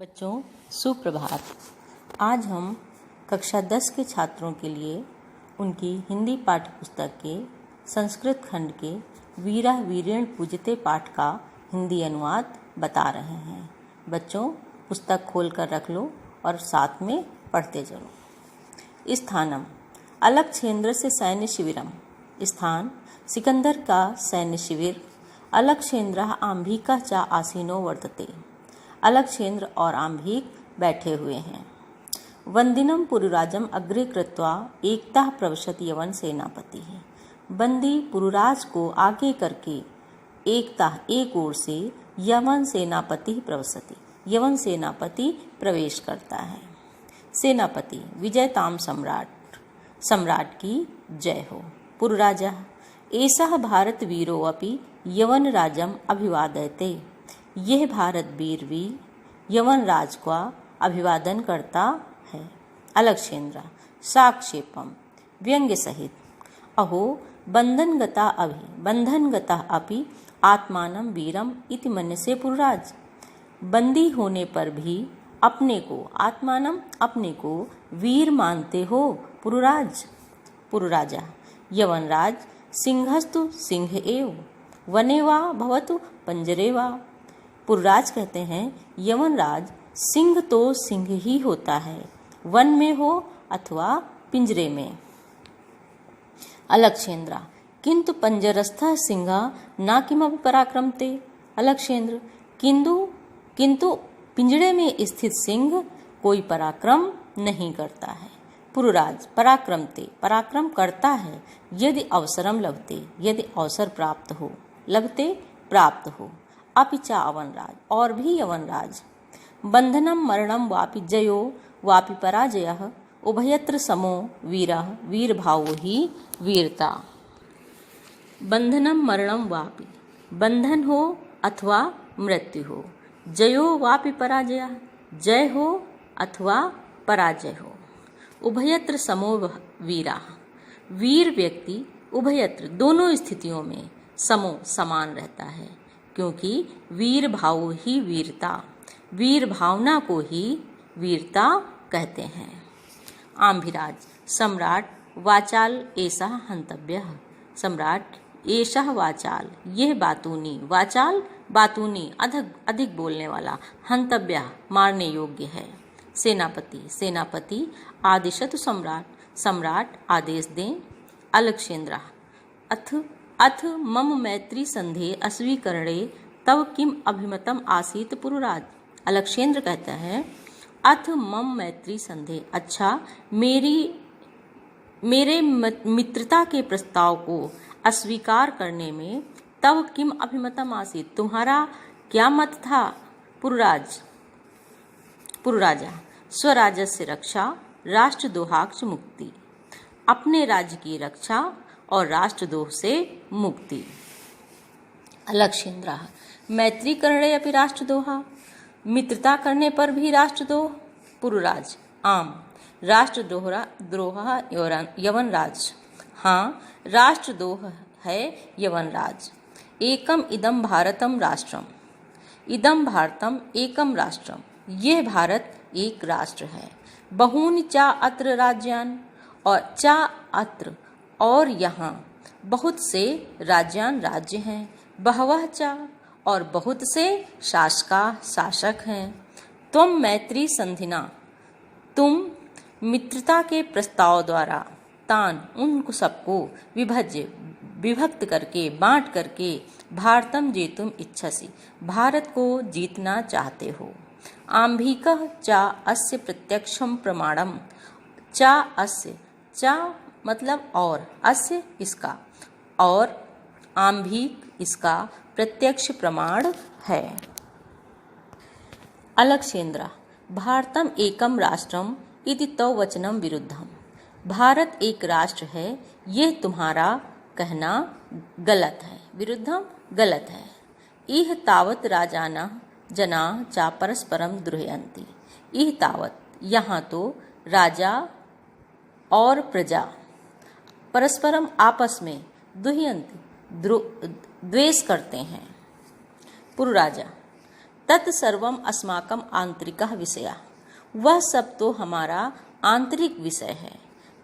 बच्चों सुप्रभात। आज हम कक्षा 10 के छात्रों के लिए उनकी हिंदी पाठ्य पुस्तक के संस्कृत खंड के वीरा वीरेण पूजते पाठ का हिंदी अनुवाद बता रहे हैं। बच्चों पुस्तक खोल कर रख लो और साथ में पढ़ते चलो। स्थानम अलक्षेन्द्र से सैन्य शिविरम। स्थान सिकंदर का सैन्य शिविर। अलक्षेन्द्र आंभिका चा आसीनो वर्तते। अलक्षेन्द्र और आंभिक बैठे हुए हैं। वंदिनम पुरुराजम अग्रे कृत्वा एकता प्रवशत यवन सेनापति है। बंदी पुरुराज को आगे करके एकता एक ओर से यवन सेनापति प्रवशति यवन सेनापति प्रवेश करता है। सेनापति विजयताम सम्राट सम्राट की जय हो। पुरुराजा एषः भारत वीरो अपि यवन राजम अभिवादयते। यह भारत वीर भी यवन राज का अभिवादन करता है। अलक्षेन्द्र साक्षेपम व्यंग्य सहित। अहो बंधनगता अपि आत्मानं वीरम इति मन्यसे पुरुराज। बंदी होने पर भी अपने को वीर मानते हो पुरुराज। पुरुराजा यवनराज सिंहस्तु सिंह एव वने वा भवतु पंजरे वा। पुरुराज कहते हैं यवनराज सिंह तो सिंह ही होता है, वन में हो अथवा पिंजरे में। अलक्षेन्द्र किंतु पंजरस्थ सिंह न किमपि पराक्रमते। अलक्षेन्द्र किंतु पिंजरे में स्थित सिंह कोई पराक्रम नहीं करता है। पुरुराज पराक्रमते पराक्रम करता है यदि अवसरम लभते यदि अवसर प्राप्त हो। अपिचा अवनराज और भी यवनराज। बंधनम मरणम वापि जयो वापि पराजयः उभयत्र समो वीरः वीर भावो ही वीरता। बंधनम मरणम वापि बंधन हो अथवा मृत्यु हो। जयो वापि पराजयः जय हो अथवा पराजय हो। उभयत्र समो वीरा वीर व्यक्ति उभयत्र दोनों स्थितियों में समो समान रहता है, क्योंकि वीर भाव ही वीरता वीर भावना को ही वीरता कहते हैं। आंभिराज सम्राट वाचाल ऐसा हंतव्य। सम्राट ऐसा वाचाल यह बातूनी वाचाल बातूनी अधिक बोलने वाला हंतव्य मारने योग्य है। सेनापति आदिशतु सम्राट आदेश दें। अलक्षेन्द्र अथ मम मैत्री संधे अस्वीकरणे तव किम अभिमतम आसीत पुरुराज। अलक्षेन्द्र कहता है अथ मम मैत्री संधे अच्छा मेरे मित्रता के प्रस्ताव को अस्वीकार करने में तव किम अभिमतम आसीत तुम्हारा क्या मत था पुरुराजा स्वराजस्य रक्षा राष्ट्रद्रोहाक्ष मुक्ति। अपने राज्य की रक्षा और राष्ट्रद्रोह से मुक्ति। अलक्षेन्द्र मैत्री करणे अपि राष्ट्रद्रोहा मित्रता करने पर भी राष्ट्रद्रोह। पुरुराज आम राष्ट्रद्रोह यवनराज हाँ राष्ट्रद्रोह है यवनराज। एकम इदम भारतम राष्ट्रम इदम भारतम एकम राष्ट्रम यह भारत एक राष्ट्र है। बहूनि चा अत्र राज्यान और चा अत्र और यहाँ बहुत से राज्यान राज्य हैं। बहवह चा और बहुत से शासक हैं। तुम मैत्री संधिना तुम मित्रता के प्रस्ताव द्वारा तान उनको सबको विभक्त करके बांट करके भारतम जेतुम इच्छसि भारत को जीतना चाहते हो। आंभिकः चा अस्य प्रत्यक्षम प्रमाणम। चा अस्य चा मतलब और अस्य इसका और आंभिक इसका प्रत्यक्ष प्रमाण है। अलक्षेन्द्र भारतम एकम राष्ट्रम इति तव वचनम विरुद्धम। भारत एक राष्ट्र है यह तुम्हारा कहना गलत है। विरुद्धम गलत है। इह तावत राजाना जना चा परस्परम द्रोहयन्ति। इह तावत यहाँ तो राजा और प्रजा परस्परम आपस में द्वेष करते हैं। पुरुराजा तत्सर्वम अस्माकम आंतरिकः विषयः, वह सब तो हमारा आंतरिक विषय है।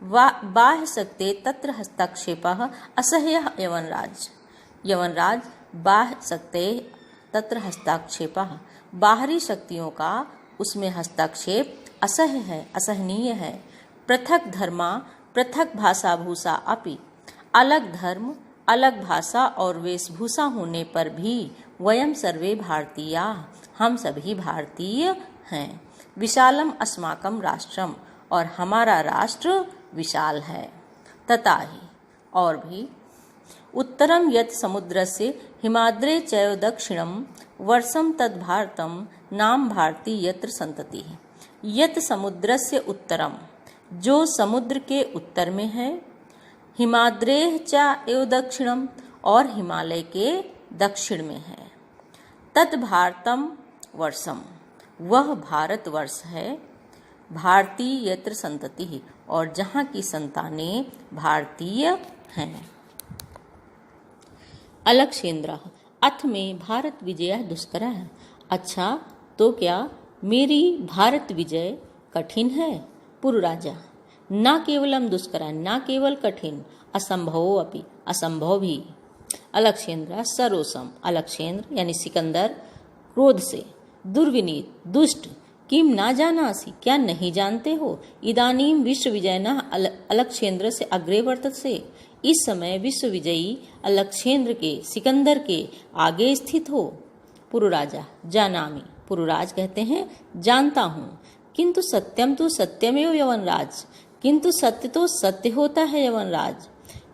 बाह्य शक्ति तत्र हस्तक्षेपः असह्यः यवनराज, यवनराज बाह्य शक्ति तत्र हस्तक्षेपः, बाहरी शक्तियों का उसमें हस्तक्षेप असह्य है, असहनीय है। पृथक धर्मा पृथक भाषा भूषा अपि, अलग धर्म अलग भाषा और वेशभूषा होने पर भी वयम सर्वे भारतीया, हम सभी भारतीय हैं। विशालम अस्माकं राष्ट्रम, और हमारा राष्ट्र विशाल है। तथा ही, और भी, उत्तरम यत् समुद्रस्य हिमाद्रे चैव दक्षिणम वर्षम तद् भारतम नाम भारती यत्र संतति। यत् समुद्रस्य उत्तरम, जो समुद्र के उत्तर में है, हिमाद्रेः च एव दक्षिणम, और हिमालय के दक्षिण में है। तत् भारतम वर्षम, वह भारत वर्ष है। भारतीय यत्र संतति, और जहाँ की संतानें भारतीय हैं। अलक्षेन्द्रः अथ में भारत विजय दुष्करः। अच्छा, तो क्या मेरी भारत विजय कठिन है? पुरुराजा न केवलम दुष्करः, न केवल कठिन, असंभवो अपि, असंभव भी। अलक्षेन्द्र सरोसम, अलक्षेन्द्र यानी सिकंदर क्रोध से, दुर्विनीत दुष्ट, किम ना जानासि, क्या नहीं जानते हो, इदानीम विश्व विजयनः अलक्षेन्द्र से अग्रे वर्तते, इस समय विश्व विजयी अलक्षेन्द्र के, सिकंदर के आगे स्थित हो। पुरुराजा जानामि, पुरुराज कहते हैं जानता हूँ, किंतु सत्यम तो सत्यमेव यवनराज, किंतु सत्य तो सत्य होता है यवनराज।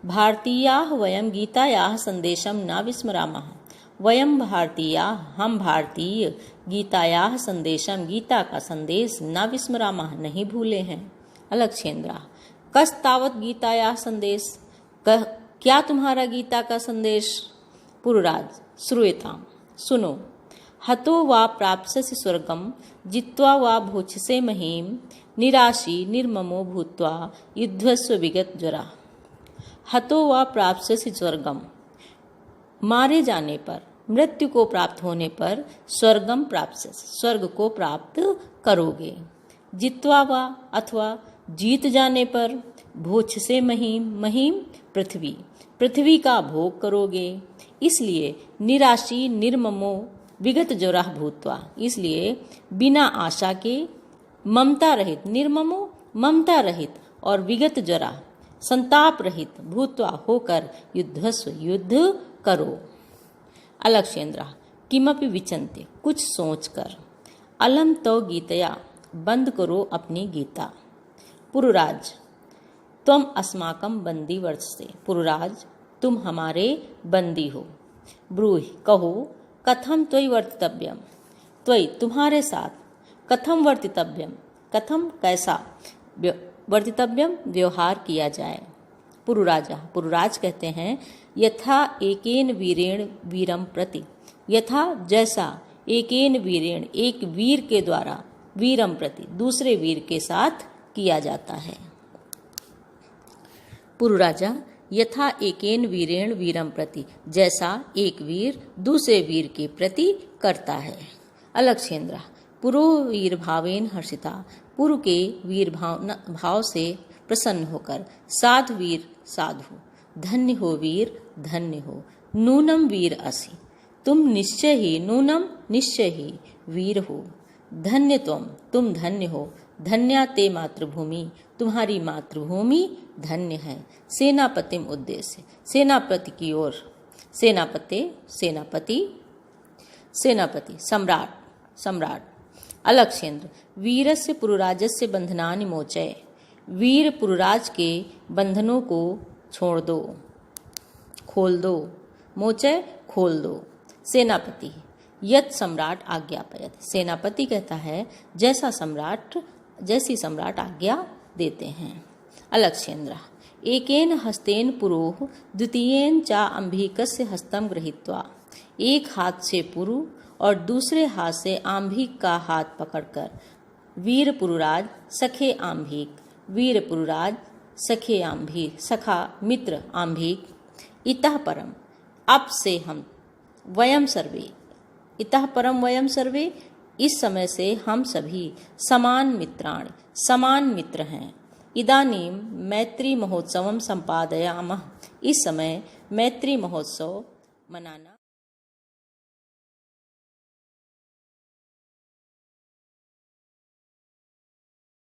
भारतीयाः वयम गीतायाः संदेशम न विस्मरामः, वयम भारतीयाः, हम भारतीय, गीतायाः संदेशम, गीता का संदेश न विस्मरामः, नहीं भूले हैं। अलक्षेन्द्रा कस तावत गीतायाः संदेश, क्या तुम्हारा गीता का संदेश? पुरुराज श्रूयताम, सुनो। हतो वा प्राप्स्यसि स्वर्गम जित्वा वा भोक्षसे महीम, निराशी निर्ममो भूत्वा युद्धस्व विगत ज्वरा। हतो वा प्राप्स्यसि स्वर्गम, मारे जाने पर, मृत्यु को प्राप्त होने पर, स्वर्गम प्राप्त, स्वर्ग को प्राप्त करोगे। जित्वा वा अथवा जीत जाने पर, भोक्षसे महीम, महीम पृथ्वी, पृथ्वी का भोग करोगे। इसलिए निराशी निर्ममो विगत ज्वरा भूत्वा, इसलिए बिना आशा के, ममता रहित, निर्ममो ममता रहित, और विगत ज्वरा संताप रहित, भूत्वा होकर, युद्धस्व युद्ध करो। अलक्षेन्द्र किमपि विचन्ते, कुछ सोचकर। अलम तो गीतया, बंद करो अपनी गीता। पुरुराज तुम अस्माकं बंदी वर्तसे, पुरुराज तुम हमारे बंदी हो। ब्रूहि कहो, कथम त्वयि वर्तितव्यम, त्वयि तुम्हारे साथ, कथम वर्तितव्यम, कथम कैसा, वर्तितव्यम व्यवहार किया जाए। पुरुराजा, पुरुराज कहते हैं यथा एकेन वीरेण वीरम प्रति, यथा जैसा, एकेन वीरेण एक वीर के द्वारा, वीरम प्रति दूसरे वीर के साथ किया जाता है। पुरुराजा यथा एकेन वीरेण वीरम प्रति, जैसा एक वीर दूसरे वीर के प्रति करता है। अलक्षेन्द्र पुरो वीर भावेन हर्षिता, पुरु के वीर भाव से प्रसन्न होकर, साधु वीर साधु, धन्य हो वीर धन्य हो। नूनम वीर असि, तुम निश्चय ही, नूनम निश्चय ही वीर हो। धन्य तुम धन्य हो। धन्या ते मातृभूमि, तुम्हारी मातृभूमि धन्य है। सेनापतिम उद्देश्य, सेनापति की ओर, सेनापति सेनापति, सेनापति सम्राट सम्राट। अलक्षेन्द्र वीरस्य पुरुराजस्य बंधनानि मोचय, वीर पुरुराज के बंधनों को छोड़ दो, खोल दो, मोचय खोल दो। सेनापति यत् सम्राट आज्ञापयत, सेनापति कहता है जैसा सम्राट, जैसी सम्राट आज्ञा देते हैं। अलक्षेन्द्र एकेन हस्तेन पुरोः द्वितीयेन चा अंभिकस्य हस्तं गृहीत्वा, एक हाथ से पुरु और दूसरे हाथ से आंभिक का हाथ पकड़कर, वीर पुरुराज सखे आंभिक, वीर पुरुराज सखे आंभिक, सखा मित्र आंभिक। इतः परम, अब से हम, वयम सर्वे इतः परम वयम सर्वे, इस समय से हम सभी समान मित्राणि, समान मित्र हैं। इदानीं मैत्री महोत्सवम संपादयामः, इस समय मैत्री महोत्सव मनाना